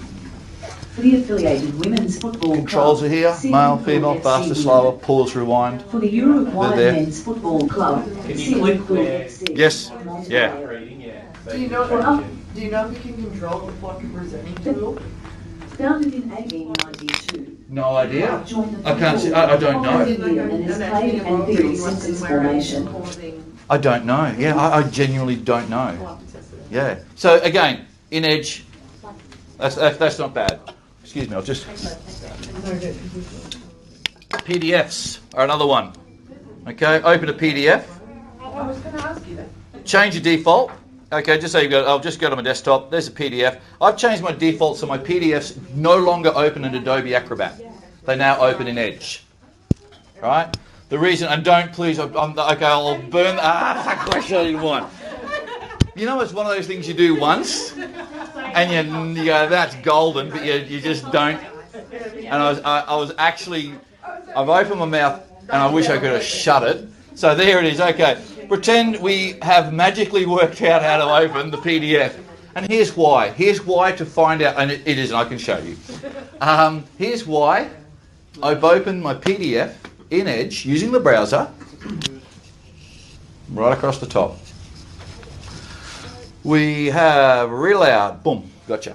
[SPEAKER 9] For the affiliated Women's Football
[SPEAKER 1] Controls
[SPEAKER 9] Club,
[SPEAKER 1] are here.
[SPEAKER 9] see
[SPEAKER 1] Male,
[SPEAKER 9] Liverpool
[SPEAKER 1] female,
[SPEAKER 9] FC
[SPEAKER 1] faster,
[SPEAKER 9] Women.
[SPEAKER 1] slower, pause, rewind.
[SPEAKER 9] For the Uruguay
[SPEAKER 1] They're there.
[SPEAKER 9] Men's Football Club,
[SPEAKER 6] Can
[SPEAKER 9] see
[SPEAKER 6] you click
[SPEAKER 9] Liverpool
[SPEAKER 6] where?
[SPEAKER 9] FC.
[SPEAKER 1] Yes. Yeah.
[SPEAKER 6] Reading, yeah. So
[SPEAKER 7] Do you know if you can control the flock of presenting tool?
[SPEAKER 9] Founded in 1892.
[SPEAKER 1] No idea.
[SPEAKER 9] Joined the
[SPEAKER 1] I can't see.
[SPEAKER 9] football
[SPEAKER 1] I don't know.
[SPEAKER 9] year and has played and fielded since its formation.
[SPEAKER 1] I don't know. Yeah, I genuinely don't know. Yeah. So again, in Edge, that's not bad. Excuse me. I'll just. PDFs are another one. Okay. Open a PDF.
[SPEAKER 7] I was going to ask you that.
[SPEAKER 1] Change your default. Okay, just so you've got, I'll just go to my desktop. There's a PDF. I've changed my default so my PDFs no longer open in Adobe Acrobat. They now open in Edge. Right? The reason, and don't please, okay, I'll burn. Fuck, I didn't want. You know, it's one of those things you do once, and you go, that's golden, but you just don't. And I was actually, I've opened my mouth, and I wish I could have shut it. So there it is. Okay. Pretend we have magically worked out how to open the PDF. And here's why. Here's why to find out, and it is, and I can show you. Here's why. I've opened my PDF in Edge using the browser right across the top. We have read aloud. Boom. Gotcha.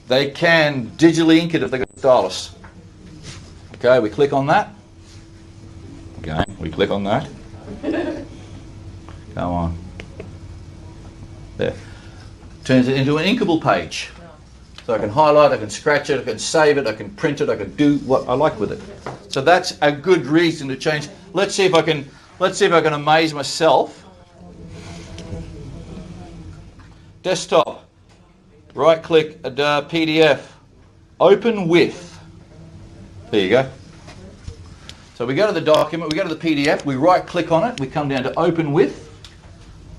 [SPEAKER 1] They can digitally ink it if they've got a stylus. Okay, we click on that. Okay, we click on that. Come on. There. Turns it into an inkable page. So I can highlight, I can scratch it, I can save it, I can print it, I can do what I like with it. So that's a good reason to change. Let's see if I can amaze myself. Desktop. Right click, PDF. Open with. There you go. So we go to the document, we go to the PDF, we right click on it, we come down to open with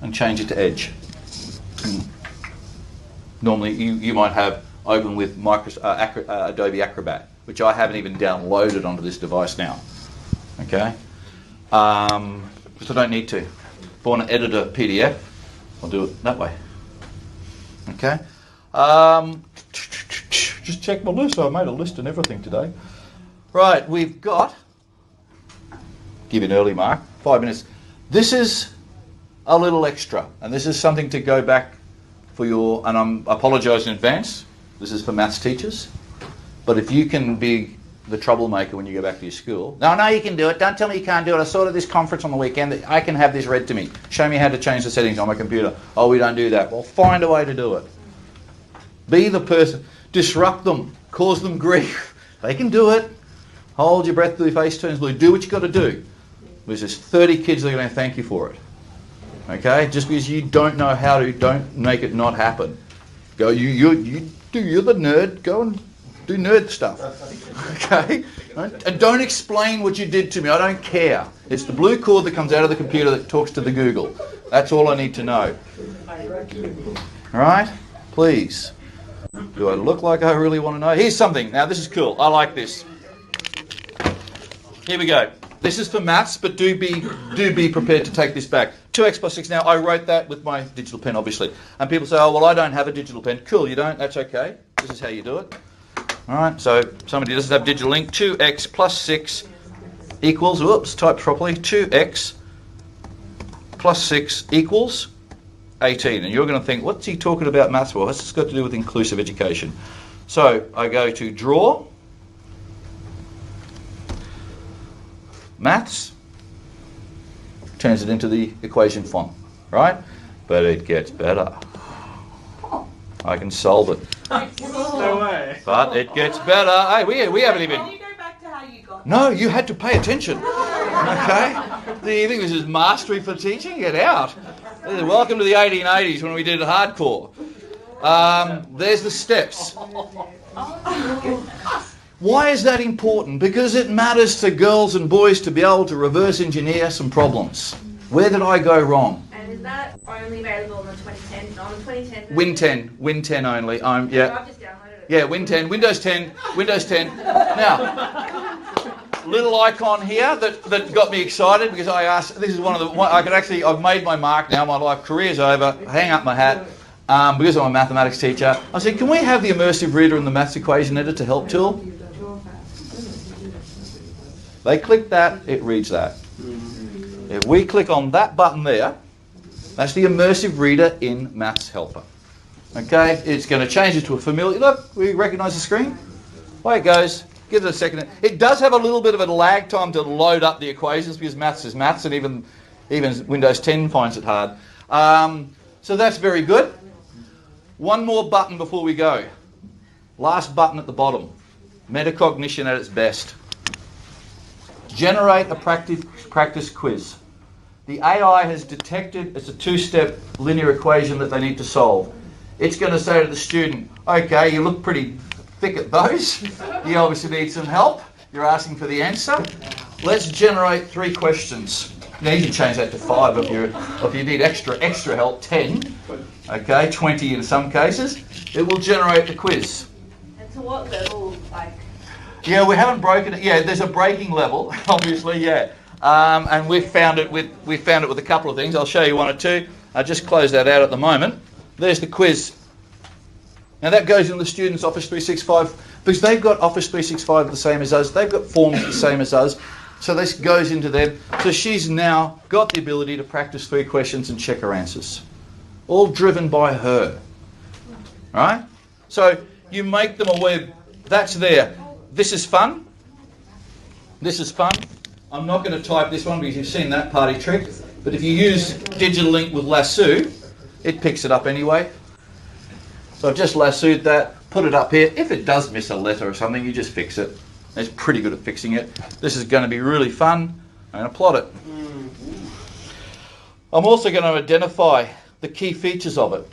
[SPEAKER 1] and change it to Edge. Normally you might have open with Adobe Acrobat, which I haven't even downloaded onto this device now. Okay? Because I don't need to. If I want to edit a PDF, I'll do it that way. Okay? Just check my list. I made a list and everything today. Right, we've got, give you an early mark, 5 minutes. This is a little extra, and this is something to go back for your, and I apologise in advance, this is for maths teachers, but if you can be the troublemaker when you go back to your school, no, you can do it, don't tell me you can't do it, I saw it at this conference on the weekend, that I can have this read to me, show me how to change the settings on my computer, oh we don't do that, well find a way to do it. Be the person, disrupt them, cause them grief, they can do it, hold your breath till your face turns blue, do what you got to do. There's just 30 kids that are going to thank you for it. Okay? Just because you don't know how to, don't make it not happen. Go, you're the nerd, go and do nerd stuff. Okay? And don't explain what you did to me, I don't care. It's the blue cord that comes out of the computer that talks to the Google. That's all I need to know. Alright? Please. Do I look like I really want to know? Here's something. Now this is cool. I like this. Here we go. This is for maths, but do be prepared to take this back. 2x plus 6. Now, I wrote that with my digital pen, obviously. And people say, oh, well, I don't have a digital pen. Cool, you don't? That's okay. This is how you do it. All right, so somebody doesn't have digital ink. 2x plus 6 equals, whoops, typed properly. 2x plus 6 equals 18. And you're going to think, what's he talking about maths for? What's this got to do with inclusive education? So I go to draw. Maths, turns it into the equation font, right? But it gets better. I can solve it.
[SPEAKER 5] No way.
[SPEAKER 1] But it gets better. Hey, we haven't even...
[SPEAKER 3] Can you go back to how you got
[SPEAKER 1] No, you had to pay attention. Okay? Do you think this is mastery for teaching? Get out. Welcome to the 1880s when we did it hardcore. There's the steps. Why is that important? Because it matters to girls and boys to be able to reverse engineer some problems. Where did I go wrong?
[SPEAKER 8] And is that only available on the 2010? On the 2010?
[SPEAKER 1] Win 10 only.
[SPEAKER 8] Yeah.
[SPEAKER 1] Yeah.
[SPEAKER 8] I've just downloaded it.
[SPEAKER 1] Yeah, Win 10, Windows 10, Windows 10. Now, little icon here that got me excited because I asked, this is one of the, I've made my mark now, my life career's over, hang up my hat, because I'm a mathematics teacher. I said, can we have the immersive reader and the maths equation editor help tool? They click that, it reads that. If we click on that button there, that's the immersive reader in Maths Helper. Okay, it's going to change it to a familiar, look, we recognise the screen? Away it goes. Give it a second. It does have a little bit of a lag time to load up the equations because maths is maths, and even Windows 10 finds it hard. So that's very good. One more button before we go. Last button at the bottom. Metacognition at its best. Generate a practice quiz. The AI has detected it's a two-step linear equation that they need to solve. It's going to say to the student, okay, you look pretty thick at those. You obviously need some help. You're asking for the answer. Let's generate 3 questions. Now you can change that to 5 if you need extra help, 10. Okay, 20 in some cases. It will generate the quiz.
[SPEAKER 3] And to what level, like?
[SPEAKER 1] Yeah, we haven't broken it. Yeah, there's a breaking level, obviously, yeah. And we found it with a couple of things. I'll show you one or two. I'll just close that out at the moment. There's the quiz. Now that goes in the students' Office 365 because they've got Office 365 the same as us. They've got forms the same as us. So this goes into them. So she's now got the ability to practice 3 questions and check her answers. All driven by her. Right? So you make them aware. That's there. This is fun. This is fun. I'm not going to type this one because you've seen that party trick. But if you use Digital Link with Lasso, it picks it up anyway. So I've just lassoed that, put it up here. If it does miss a letter or something, you just fix it. It's pretty good at fixing it. This is going to be really fun. I'm going to plot it. I'm also going to identify the key features of it.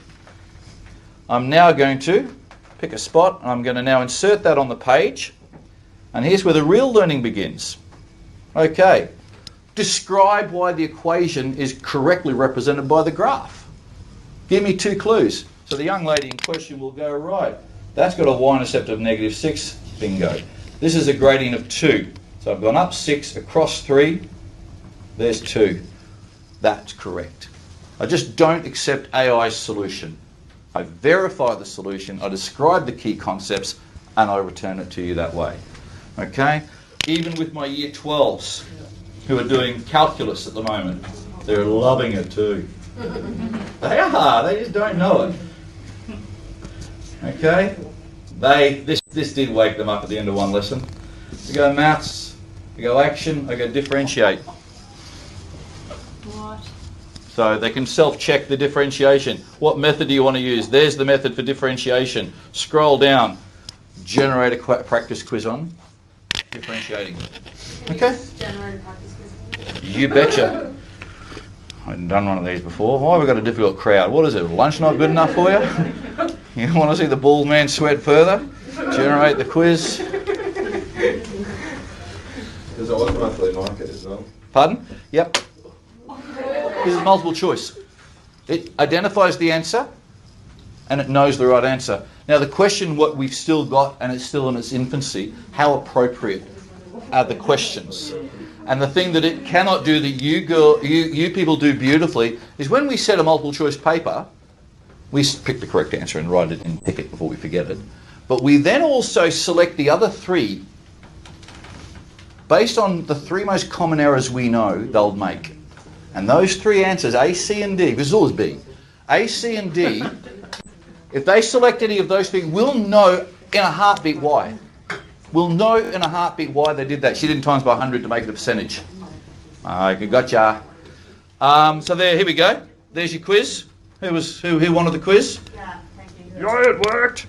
[SPEAKER 1] I'm now going to pick a spot. I'm going to now insert that on the page. And here's where the real learning begins. Okay. Describe why the equation is correctly represented by the graph. Give me 2 clues. So the young lady in question will go, right, that's got a y-intercept of -6, bingo. This is a gradient of 2. So I've gone up 6, across 3, there's 2. That's correct. I just don't accept AI's solution. I verify the solution, I describe the key concepts, and I return it to you that way. Okay? Even with my year 12s who are doing calculus at the moment, they're loving it too. They are, they just don't know it. Okay? This did wake them up at the end of one lesson. We go maths, we go action, I go differentiate.
[SPEAKER 3] What?
[SPEAKER 1] So they can self-check the differentiation. What method do you want to use? There's the method for differentiation. Scroll down, generate a practice quiz on differentiating. Okay?
[SPEAKER 3] Generate a practice quiz.
[SPEAKER 1] You betcha. I haven't done one of these before. Why have we got a difficult crowd? What is it? Lunch not good enough for you? You want to see the bald man sweat further? Generate the quiz.
[SPEAKER 5] Does it automatically mark it as well?
[SPEAKER 1] Pardon? Yep. This is multiple choice. It identifies the answer and it knows the right answer. Now the question what we've still got, and it's still in its infancy, how appropriate are the questions? And the thing that it cannot do that you people do beautifully is when we set a multiple choice paper, we pick the correct answer and write it and pick it before we forget it. But we then also select the other 3 based on the 3 most common errors we know they'll make. And those 3 answers, A, C, and D, because it's always B, A, C, and D, if they select any of those 3, we'll know in a heartbeat why. We'll know in a heartbeat why they did that. She didn't times by 100 to make it a percentage. Gotcha. So there, here we go. There's your quiz. Who wanted the quiz?
[SPEAKER 3] Yeah, thank you.
[SPEAKER 1] Yeah, it worked.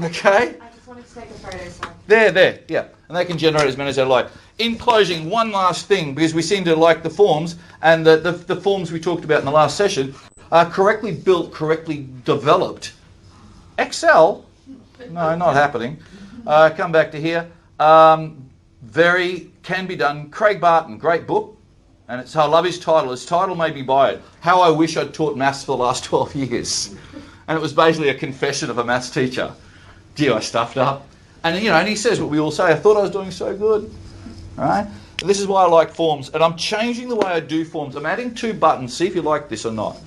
[SPEAKER 1] Okay.
[SPEAKER 3] I just wanted to take a photo, so.
[SPEAKER 1] There, yeah. And they can generate as many as they like. In closing, one last thing, because we seem to like the forms, and the forms we talked about in the last session are correctly built, correctly developed. Excel? No, not happening. Come back to here. Very can be done. Craig Barton, great book. And I love his title. His title made me buy it. How I Wish I'd Taught Maths for the Last 12 years. And it was basically a confession of a maths teacher. Gee, I stuffed up. And and he says what we all say, I thought I was doing so good. All right? This is why I like forms, and I'm changing the way I do forms. I'm adding 2 buttons. See if you like this or not.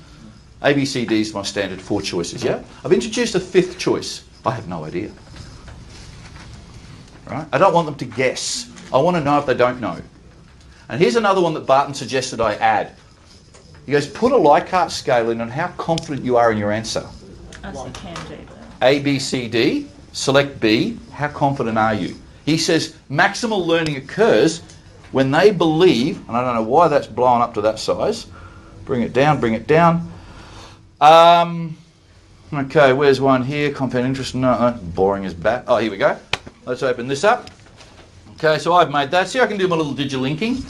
[SPEAKER 1] A, B, C, D is my standard 4 choices, yeah? I've introduced a 5th choice. I have no idea. Right? I don't want them to guess. I want to know if they don't know. And here's another one that Barton suggested I add. He goes, put a Likert scale in on how confident you are in your answer. A, B, C, D, select B, how confident are you? He says maximal learning occurs when they believe, and I don't know why that's blown up to that size. Bring it down, bring it down. Okay, where's one here? Compound interest, no, boring as bat. Oh, here we go. Let's open this up. Okay, so I've made that. See, I can do my little digilinking.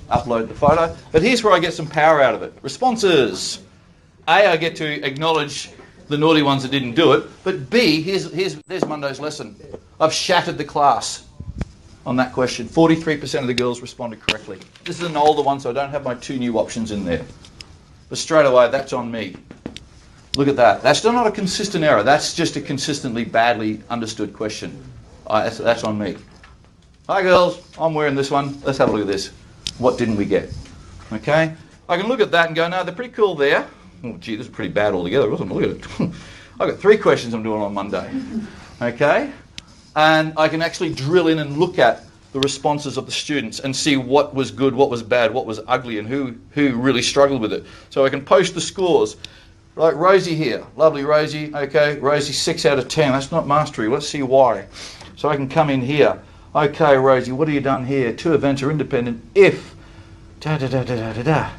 [SPEAKER 1] Upload the photo. But here's where I get some power out of it. Responses. A, I get to acknowledge the naughty ones that didn't do it. But B, there's Monday's lesson. I've shattered the class on that question. 43% of the girls responded correctly. This is an older one, so I don't have my 2 new options in there. But straight away, that's on me. Look at that. That's still not a consistent error. That's just a consistently badly understood question. That's on me. Hi girls, I'm wearing this one. Let's have a look at this. What didn't we get? Okay? I can look at that and go, no, they're pretty cool there. Oh, gee, this is pretty bad altogether, wasn't it? Look at it. I've got 3 questions I'm doing on Monday. Okay? And I can actually drill in and look at the responses of the students and see what was good, what was bad, what was ugly, and who really struggled with it. So I can post the scores. Like Rosie here. Lovely Rosie. Okay, Rosie 6 out of 10. That's not mastery. Let's see why. So I can come in here. Okay, Rosie, what have you done here? 2 events are independent if... da-da-da-da-da-da-da.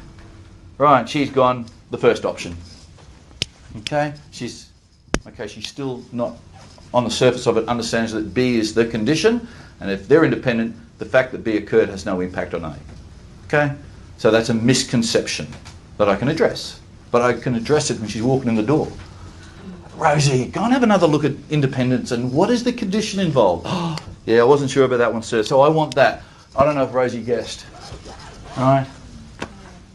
[SPEAKER 1] Right, she's gone the first option. Okay, she's still not on the surface of it, understands that B is the condition, and if they're independent, the fact that B occurred has no impact on A. Okay, so that's a misconception that I can address. But I can address it when she's walking in the door. Rosie, go and have another look at independence and what is the condition involved? Oh, yeah, I wasn't sure about that one, sir. So I want that. I don't know if Rosie guessed. All right.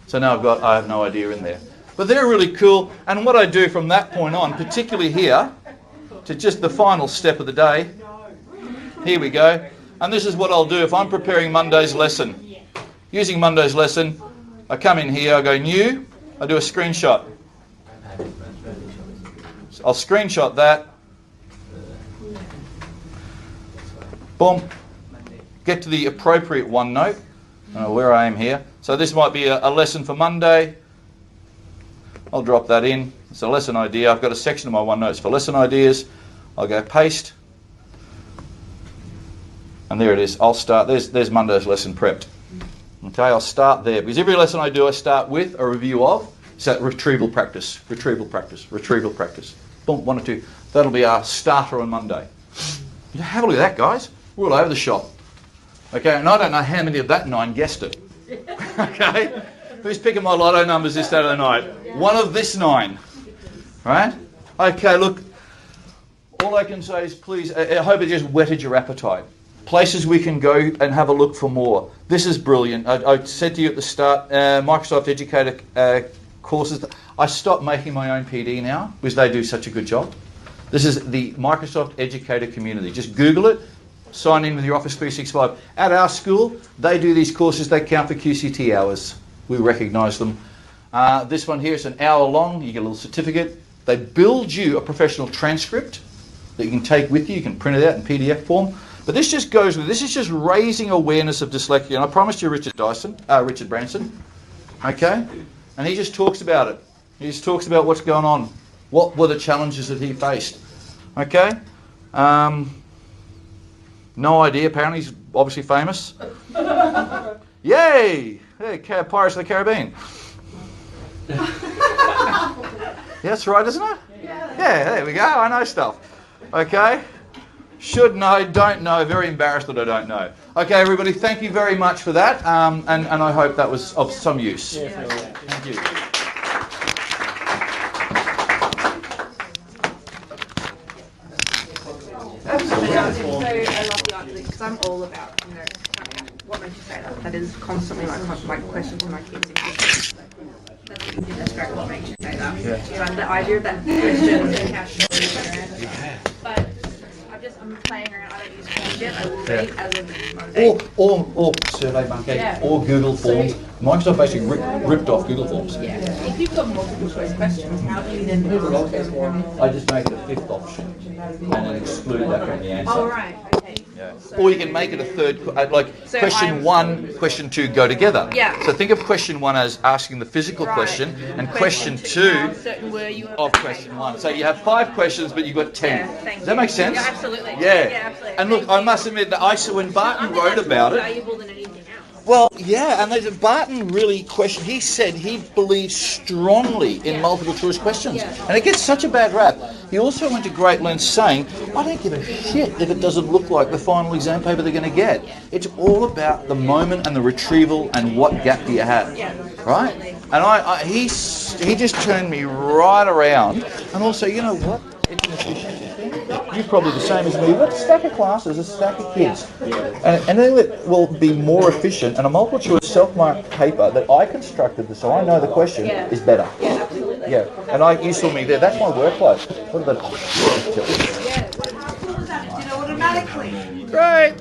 [SPEAKER 1] So now I have no idea in there. But they're really cool. And what I do from that point on, particularly here, to just the final step of the day. Here we go. And this is what I'll do if I'm preparing Monday's lesson. Using Monday's lesson, I come in here, I go new, I do a screenshot. So I'll screenshot that. Boom. Get to the appropriate OneNote. Where I am here. So this might be a lesson for Monday. I'll drop that in. It's a lesson idea. I've got a section of my OneNotes for lesson ideas. I'll go paste. And there it is. I'll start. There's Monday's lesson prepped. Okay, I'll start there. Because every lesson I do, I start with a review of. So retrieval practice, retrieval practice, retrieval practice. Boom, 1 or 2. That'll be our starter on Monday. Have a look at that, guys. We're all over the shop. Okay, and I don't know how many of that 9 guessed it. Okay? Who's picking my lotto numbers this Saturday night? One of this 9. Right? Okay, look. All I can say is please, I hope it just whetted your appetite. Places we can go and have a look for more. This is brilliant. I said to you at the start, Microsoft Educator courses. I stopped making my own PD now because they do such a good job. This is the Microsoft Educator community. Just Google it. Sign in with your Office 365. At our school, they do these courses. They count for QCT hours. We recognise them. This one here is an hour long. You get a little certificate. They build you a professional transcript that you can take with you. You can print it out in PDF form. But this just goes with, this is just raising awareness of dyslexia. And I promised you Richard Branson. Okay? And he just talks about it. He just talks about what's going on. What were the challenges that he faced? Okay? No idea. Apparently he's obviously famous. Yay! Hey, Pirates of the Caribbean. Yeah, that's right, isn't it? Yeah, there we go. I know stuff. Okay? Should know, don't know. Very embarrassed that I don't know. Okay, everybody, thank you very much for that. And I hope that was of some use. Thank you.
[SPEAKER 3] So I love the answer because I'm all about, what makes you say that? That is constantly my question to my kids. That's easy to describe what makes you say that. Yeah. The idea of that question and how sure you are. But I'm I'm playing around. I don't use forms yet. I will read as of Monday.
[SPEAKER 1] Or Survey Monkey, or Google Forms. Microsoft basically ripped off Google Forms.
[SPEAKER 3] Yeah. If you've got multiple choice questions, how do you then ask them?
[SPEAKER 1] I just make it a fifth option and then exclude that from the answer.
[SPEAKER 3] Oh, right. Okay.
[SPEAKER 1] Yeah. Or you can make it a third,
[SPEAKER 3] So
[SPEAKER 1] question 1, question 2 go together.
[SPEAKER 3] Yeah.
[SPEAKER 1] So think of question 1 as asking the physical question, and question 2
[SPEAKER 3] how certain were you
[SPEAKER 1] of question 1. So you have 5 questions, but you've got 10.
[SPEAKER 3] Yeah, thank
[SPEAKER 1] Does that
[SPEAKER 3] you.
[SPEAKER 1] make sense?
[SPEAKER 3] Yeah, absolutely.
[SPEAKER 1] Yeah.
[SPEAKER 3] Yeah, absolutely.
[SPEAKER 1] And look, I must admit that when Barton wrote about it,
[SPEAKER 3] Valuable than anything else.
[SPEAKER 1] well, yeah, and Barton really questioned. He said he believes strongly in multiple choice questions, and it gets such a bad rap. He also went to great lengths saying, "I don't give a shit if it doesn't look like the final exam paper they're going to get. It's all about the moment and the retrieval and what gap do you have, right?" And he just turned me right around. And also, you know what? It's an efficiency thing. You're probably the same as me. You've got a stack of classes, a stack of kids. And anything that will be more efficient, and a multiple choice self-marked paper that I constructed so I know the question is better.
[SPEAKER 3] Yeah, absolutely.
[SPEAKER 1] Yeah, and you saw me there. That's my workload. What about
[SPEAKER 3] Yeah. Did it automatically.
[SPEAKER 1] Great.